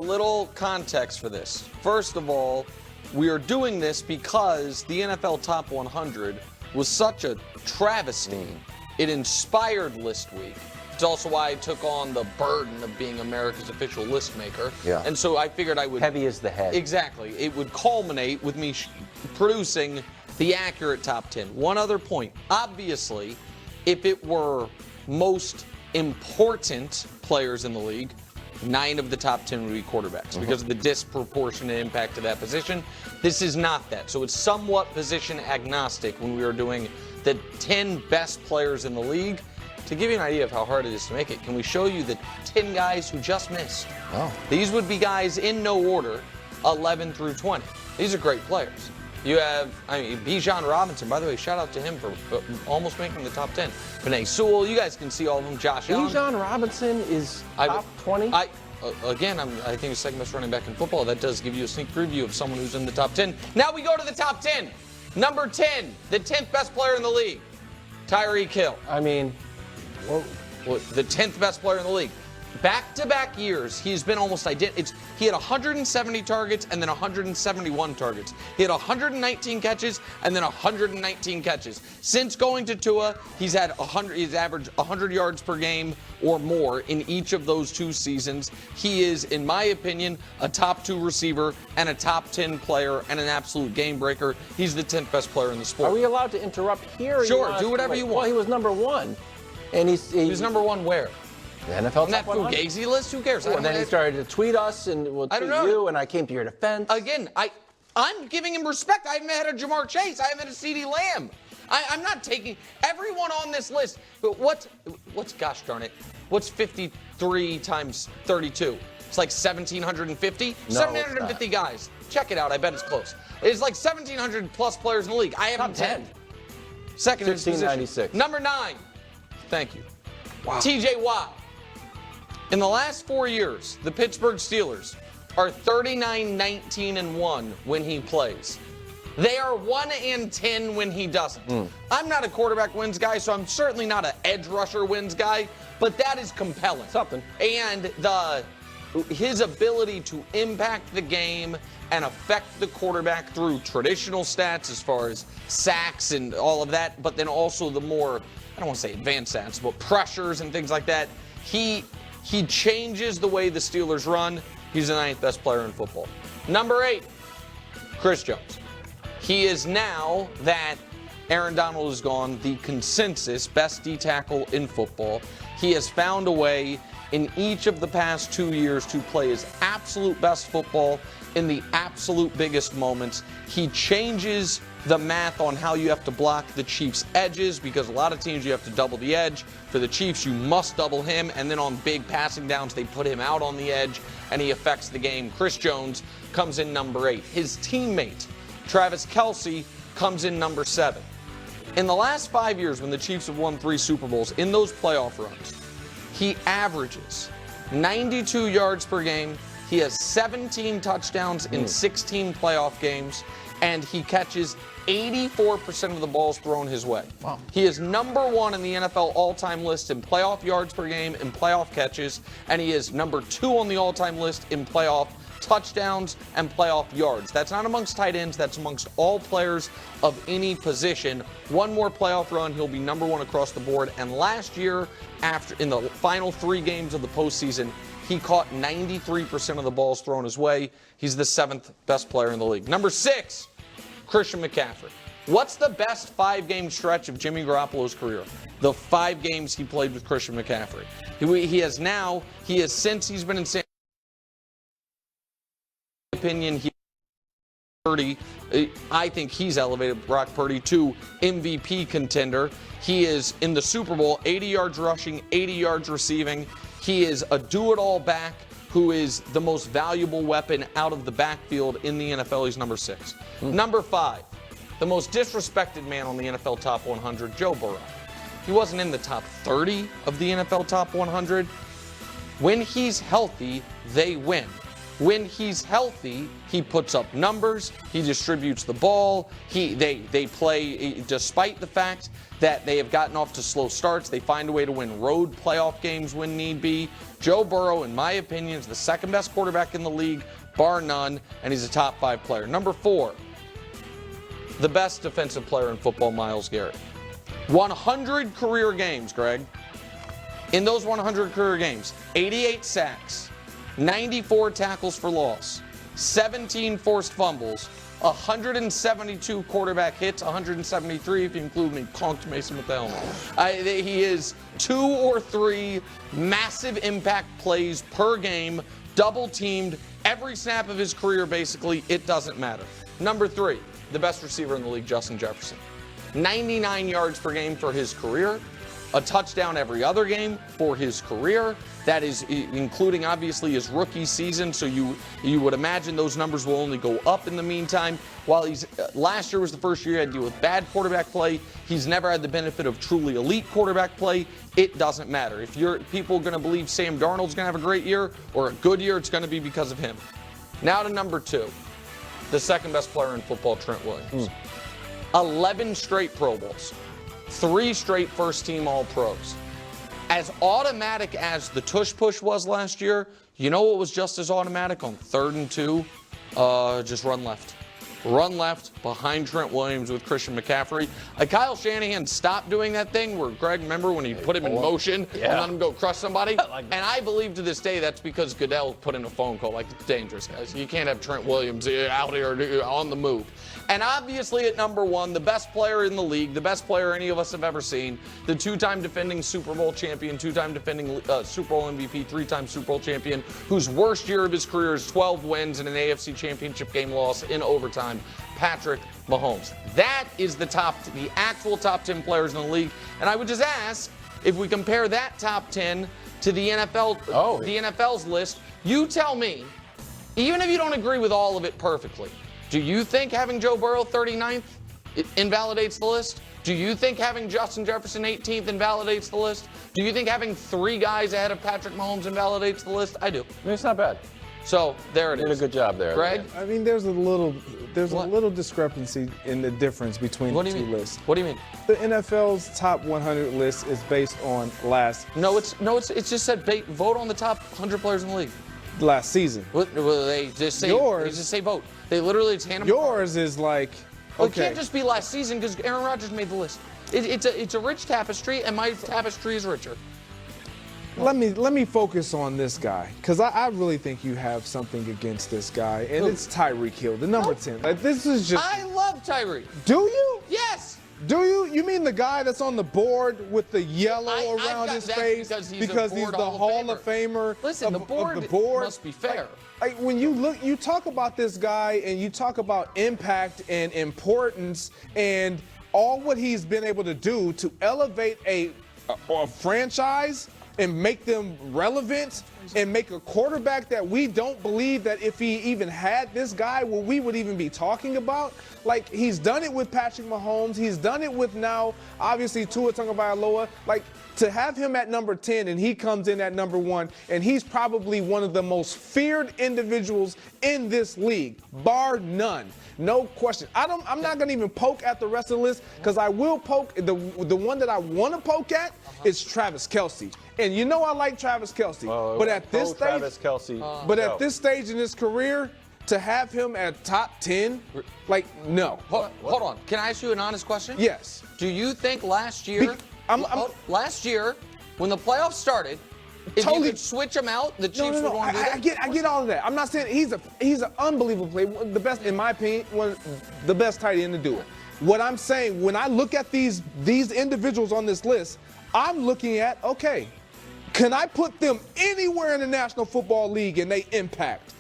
Little context for this. First of all, we are doing this because the NFL Top 100 was such a travesty. It inspired List Week. It's also why I took on the burden of being America's official list maker. Yeah. And so I figured I would... Heavy as the head. Exactly. It would culminate with me producing the accurate top 10. One other point. Obviously, if it were most important players in the league, 9 of the top 10 would be quarterbacks because of the disproportionate impact of that position. This is not that. So it's somewhat position agnostic when we are doing the 10 best players in the league. To give you an idea of how hard it is to make it, can we show you the 10 guys who just missed? Oh. These would be guys in no order, 11 through 20. These are great players. You have, Bijan Robinson, by the way, shout out to him for almost making the top 10. Penei Sewell, you guys can see all of them. Josh Allen. Bijan Robinson is top 20? I think he's second best running back in football. That does give you a sneak preview of someone who's in the top 10. Now we go to the top 10. Number 10, the 10th best player in the league, Tyreek Hill. The 10th best player in the league. Back-to-back years, he's been almost identical. He had 170 targets and then 171 targets. He had 119 catches and then 119 catches. Since going to Tua, he's averaged 100 yards per game or more in each of those 2 seasons. He is, in my opinion, a top 2 receiver and a top 10 player and an absolute game breaker. He's the 10th best player in the sport. Are we allowed to interrupt here? Sure, do whatever you want. Well, he was number 1. And he's number 1 where? The NFL Top 100? That Fugazi list? Who cares? And then he started to tweet us and we'll tweet you, and I came to your defense. Again, I'm giving him respect. I haven't had a Jamar Chase. I haven't had a CeeDee Lamb. I'm not taking everyone on this list. But what's gosh darn it? What's 53 times 32? It's like 1,750? No, 1,750 guys. Check it out. I bet it's close. It's like 1,700 plus players in the league. I have Top 10. Second in position. 1696. Number 9. Thank you. Wow. TJ Watt. In the last 4 years, the Pittsburgh Steelers are 39-19-1 when he plays. They are 1-10 when he doesn't. I'm not a quarterback wins guy, so I'm certainly not an edge rusher wins guy, but that is compelling. Something. And his ability to impact the game and affect the quarterback through traditional stats as far as sacks and all of that, but then also the more, I don't want to say advanced stats, but pressures and things like that. He changes the way the Steelers run. He's the 9th best player in football. Number 8, Chris Jones. He is now that Aaron Donald is gone, the consensus best D tackle in football. He has found a way in each of the past 2 years to play his absolute best football in the absolute biggest moments. He changes the math on how you have to block the Chiefs' edges, because a lot of teams you have to double the edge. For the Chiefs, you must double him, and then on big passing downs, they put him out on the edge, and he affects the game. Chris Jones comes in number 8. His teammate, Travis Kelce, comes in number 7. In the last 5 years, when the Chiefs have won 3 Super Bowls, in those playoff runs, he averages 92 yards per game. He has 17 touchdowns in 16 playoff games, and he catches 84% of the balls thrown his way. Wow. He is number 1 in the NFL all-time list in playoff yards per game and playoff catches, and he is number 2 on the all-time list in playoff touchdowns and playoff yards. That's not amongst tight ends. That's amongst all players of any position. One more playoff run, he'll be number 1 across the board. And last year, in the final 3 games of the postseason, he caught 93% of the balls thrown his way. He's the 7th best player in the league. Number 6, Christian McCaffrey. What's the best 5-game stretch of Jimmy Garoppolo's career? The 5 games he played with Christian McCaffrey. Since he's been in San opinion, I think he's elevated Brock Purdy to MVP contender. He is in the Super Bowl, 80 yards rushing, 80 yards receiving. He is a do-it-all back who is the most valuable weapon out of the backfield in the NFL. He's number 6. Number 5, the most disrespected man on the NFL Top 100, Joe Burrow. He wasn't in the top 30 of the NFL Top 100. When he's healthy, they win. When he's healthy, he puts up numbers, he distributes the ball, they play, despite the fact that they have gotten off to slow starts, they find a way to win road playoff games when need be. Joe Burrow, in my opinion, is the second best quarterback in the league, bar none, and he's a top 5 player. Number 4, the best defensive player in football, Myles Garrett. 100 career games, Greg. In those 100 career games, 88 sacks, 94 tackles for loss, 17 forced fumbles, 172 quarterback hits, 173 if you include me, conked Mason with the helmet. He is 2 or 3 massive impact plays per game, double teamed, every snap of his career basically, it doesn't matter. Number 3, the best receiver in the league, Justin Jefferson. 99 yards per game for his career, a touchdown every other game for his career. That is including obviously his rookie season, so you would imagine those numbers will only go up in the meantime. While last year was the first year he had to deal with bad quarterback play, he's never had the benefit of truly elite quarterback play. It doesn't matter. If people are going to believe Sam Darnold's going to have a great year or a good year, it's going to be because of him. Now to number 2, the second best player in football, Trent Williams. 11 straight Pro Bowls, 3 straight first-team All-Pros. As automatic as the tush push was last year, you know what was just as automatic on 3rd and 2? Just run left. Run left behind Trent Williams with Christian McCaffrey. Kyle Shanahan stopped doing that thing where, Greg, remember when he put him in motion and let him go crush somebody? And I believe to this day that's because Goodell put in a phone call, like, it's dangerous, guys. You can't have Trent Williams out here on the move. And obviously at number 1, the best player in the league, the best player any of us have ever seen, the 2-time defending Super Bowl champion, 2-time defending Super Bowl MVP, 3-time Super Bowl champion, whose worst year of his career is 12 wins and an AFC championship game loss in overtime, Patrick Mahomes. That is the actual top 10 players in the league. And I would just ask, if we compare that top 10 to the NFL's list, you tell me, even if you don't agree with all of it perfectly, do you think having Joe Burrow 39th invalidates the list? Do you think having Justin Jefferson 18th invalidates the list? Do you think having 3 guys ahead of Patrick Mahomes invalidates the list? I do. It's not bad. So there it is. Did a good job there, Greg. I mean, there's a little discrepancy in the difference between the 2 lists. What do you mean? The NFL's top 100 list is based on It's just said vote on the top 100 players in the league. last season. Well, they just say Yours. They just say vote. They literally just hand them. Yours is like, Well, it okay. can't just be last season because Aaron Rodgers made the list. It's a rich tapestry, and my tapestry is richer. Let me focus on this guy, because I really think you have something against this guy, and it's Tyreek Hill, the number 10. Like, this is just. I love Tyreek. Do you? Yes. Do you? You mean the guy that's on the board with the yellow around his face because he's the Hall of Famer? Listen, of the the board must be fair. Like when you talk about this guy and you talk about impact and importance and all what he's been able to do to elevate a franchise and make them relevant and make a quarterback that we don't believe that if he even had this guy, what we would even be talking about. Like, he's done it with Patrick Mahomes. He's done it with now, obviously, Tua Tagovailoa. Like, to have him at number 10 and he comes in at number 1, and he's probably one of the most feared individuals in this league, bar none. No question. I'm not going to even poke at the rest of the list, because I will poke. The one that I want to poke at is Travis Kelce. And you know I like Travis Kelce. But at this stage, Travis Kelce. at this stage in his career, to have him at top 10, like, no. Hold on. Can I ask you an honest question? Yes. Do you think last year, when the playoffs started, if you could switch him out, the Chiefs would want to do that? I get all of that. I'm not saying he's an unbelievable player, the best, in my opinion, the best tight end to do it. What I'm saying, when I look at these individuals on this list, I'm looking at, okay, can I put them anywhere in the National Football League and they impact?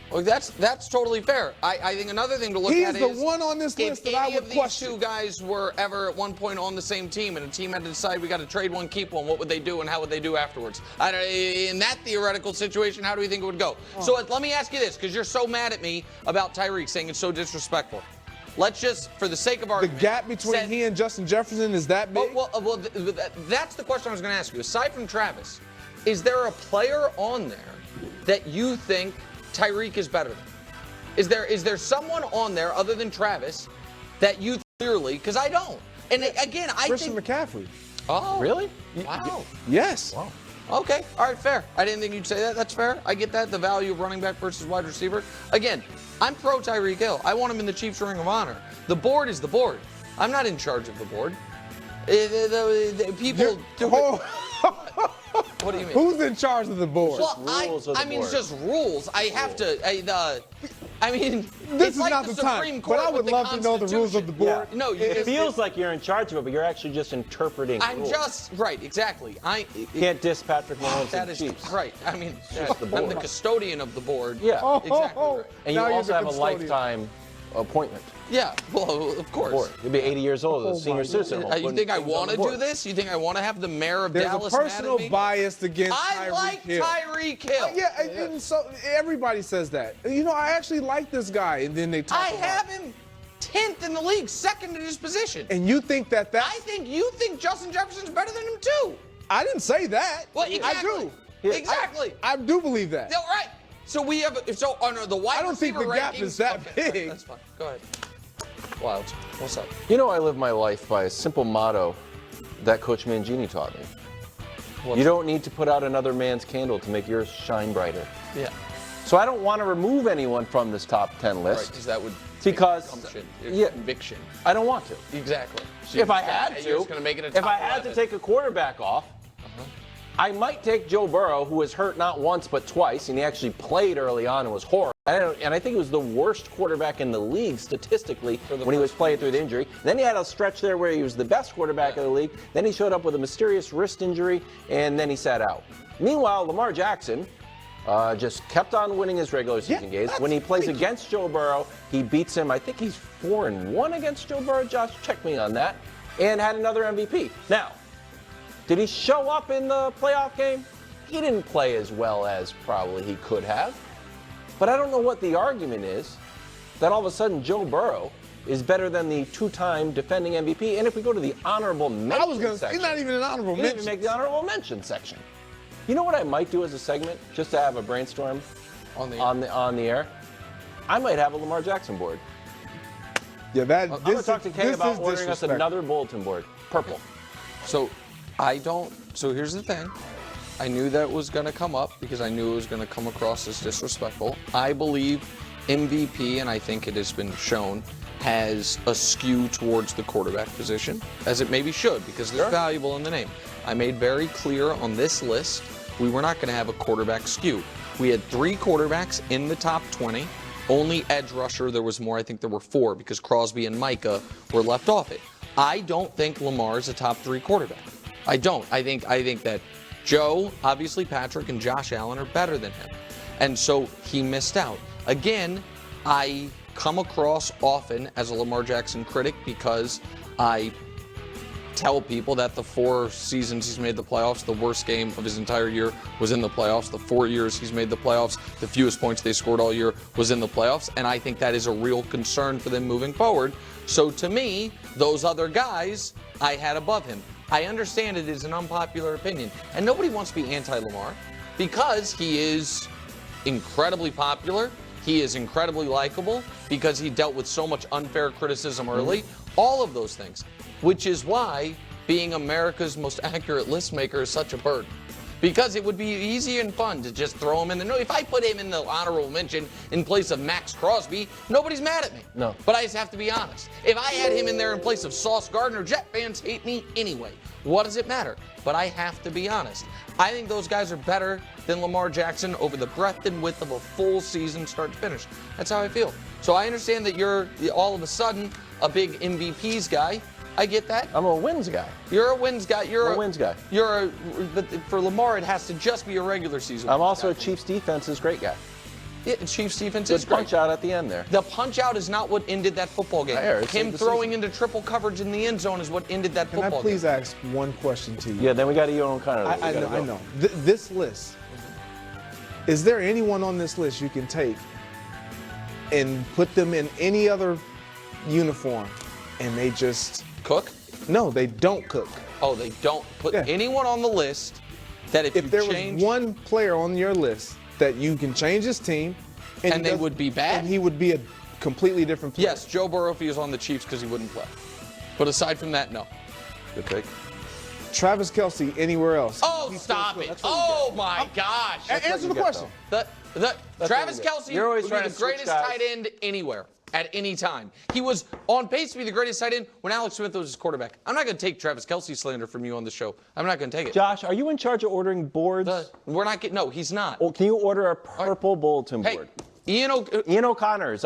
Well, that's totally fair. I think another thing to look at is he's the one on this list that I would question. If any of these 2 guys were ever at one point on the same team and a team had to decide we got to trade one, keep one, what would they do and how would they do afterwards? In that theoretical situation, how do you think it would go? So let me ask you this, because you're so mad at me about Tyreek saying it's so disrespectful. Let's just, for the sake of argument, the gap between he and Justin Jefferson is that big? Well, that's the question I was going to ask you. Aside from Travis, is there a player on there that you think Tyreek is better than? Is there someone on there other than Travis that you clearly? Because I don't. And again, I Christian think McCaffrey. Oh, Really? wow. Yes. Wow. Okay, all right, fair. I didn't think you'd say that. That's fair. I get that, the value of running back versus wide receiver. Again, I'm pro Tyreek Hill. I want him in the Chiefs Ring of Honor. The board is the board. I'm not in charge of the board. People do it. What do you mean? Who's in charge of the board? Well, rules of the I mean, it's board. just rules. I have to. I mean, This it's is like not the the time. Supreme Court But I would with the love to know the rules of the board. Yeah. No, It feels like you're in charge of it, but you're actually just interpreting I'm rules. just right, exactly. You can't diss Patrick Mahomes That and is the Chiefs. right. I mean, just the I'm board. the custodian of the board. Yeah. Exactly right. And you Now you're also the have a custodian. lifetime appointment. Yeah, well, of course. Board. You'll be 80 years old as a senior my citizen. You think I want to do board. this? You think I want to have the mayor of There's Dallas a mad personal at me? bias against I Tyreek like Hill. Tyreek Hill. Yeah, and so everybody says that. You know, I actually like this guy, and then they talk I about have him 10th in the league, second in his position. And you think that I think you think Justin Jefferson's better than him too. I didn't say that. Well, exactly. I do. Exactly. I do believe that. Yeah, right. So we have under the wide I don't think receiver the gap rankings- is that okay, all right, big. that's fine. Go ahead. Wild. What's up? You know, I live my life by a simple motto that Coach Mangini taught me. You don't need to put out another man's candle to make yours shine brighter. Yeah. So I don't want to remove anyone from this top 10 Right, list because that would Because- conviction. yeah. Conviction. I don't want to. Exactly. So If you're I just had gonna- to, you're just gonna make it a if top I had 11. to take a quarterback off, I might take Joe Burrow, who was hurt not once but twice, and he actually played early on and was horrible. And I think he was the worst quarterback in the league statistically when he was playing through the injury. Then he had a stretch there where he was the best quarterback in the league. Then he showed up with a mysterious wrist injury, and then he sat out. Meanwhile, Lamar Jackson just kept on winning his regular season games. When he plays against Joe Burrow, he beats him. I think he's 4-1 against Joe Burrow. Josh, check me on that. And had another MVP. Now, did he show up in the playoff game? He didn't play as well as probably he could have. But I don't know what the argument is that all of a sudden Joe Burrow is better than the two-time defending MVP. And if we go to the honorable mention I was going to say, section, he's not even an honorable he didn't mention. even make the honorable mention section. You know what I might do as a segment, just to have a brainstorm On the on the air? I might have a Lamar Jackson board. Yeah, that. I'm going to talk to Kay about ordering us disrespectful. another bulletin board, purple. So so here's the thing. I knew that was going to come up because I knew it was going to come across as disrespectful. I believe MVP, and I think it has been shown, has a skew towards the quarterback position, as it maybe should, because they're valuable in the name. I made very clear on this list we were not going to have a quarterback skew. We had 3 quarterbacks in the top 20. Only edge rusher, there was more. I think there were 4 because Crosby and Micah were left off it. I don't think Lamar is a top 3 quarterback. I don't. I think that Joe, obviously Patrick, and Josh Allen are better than him. And so he missed out. Again, I come across often as a Lamar Jackson critic because I tell people that the 4 seasons he's made the playoffs, the worst game of his entire year was in the playoffs. The 4 years he's made the playoffs, the fewest points they scored all year was in the playoffs. And I think that is a real concern for them moving forward. So to me, those other guys I had above him. I understand it is an unpopular opinion. And nobody wants to be anti-Lamar because he is incredibly popular. He is incredibly likable because he dealt with so much unfair criticism early. All of those things. Which is why being America's most accurate list maker is such a burden. Because it would be easy and fun to just throw him in the... No, if I put him in the honorable mention in place of Max Crosby, nobody's mad at me. No. But I just have to be honest. If I had him in there in place of Sauce Gardner, Jet fans hate me anyway. What does it matter? But I have to be honest. I think those guys are better than Lamar Jackson over the breadth and width of a full season start to finish. That's how I feel. So I understand that you're all of a sudden a big MVPs guy. I get that. I'm a wins guy. You're a wins guy. I'm a wins guy. But for Lamar, it has to just be a regular season. I'm also a Chiefs defense's great guy. Yeah, Chiefs defense Good is great. punch out at the end there. The punch out is not what ended that football game. Fair, it's Him the throwing season. into triple coverage in the end zone is what ended that Can I football please game. ask one question to you? Yeah, then we got Eo and Connor. I know. This list, is there anyone on this list you can take and put them in any other uniform and they just... Cook? No, they don't cook. Oh, they don't put Yeah. anyone on the list that if you If there change... was one player on your list that you can change his team, And they would be bad? And he would be a completely different player. Yes, Joe Burrow if he was on the Chiefs because he wouldn't play. But aside from that, no. Good take. Travis Kelce anywhere else. Oh, stop it. Oh, my gosh. Answer the question. Travis Kelce You're always would trying be to the switch greatest guys. tight end anywhere at any time. He was on pace to be the greatest tight end when Alex Smith was his quarterback. I'm not going to take Travis Kelce slander from you on the show. I'm not going to take it. Josh, are you in charge of ordering boards? We're not getting. No, he's not. Well, can you order a purple bulletin Hey, board? Ian Ian O'Connor is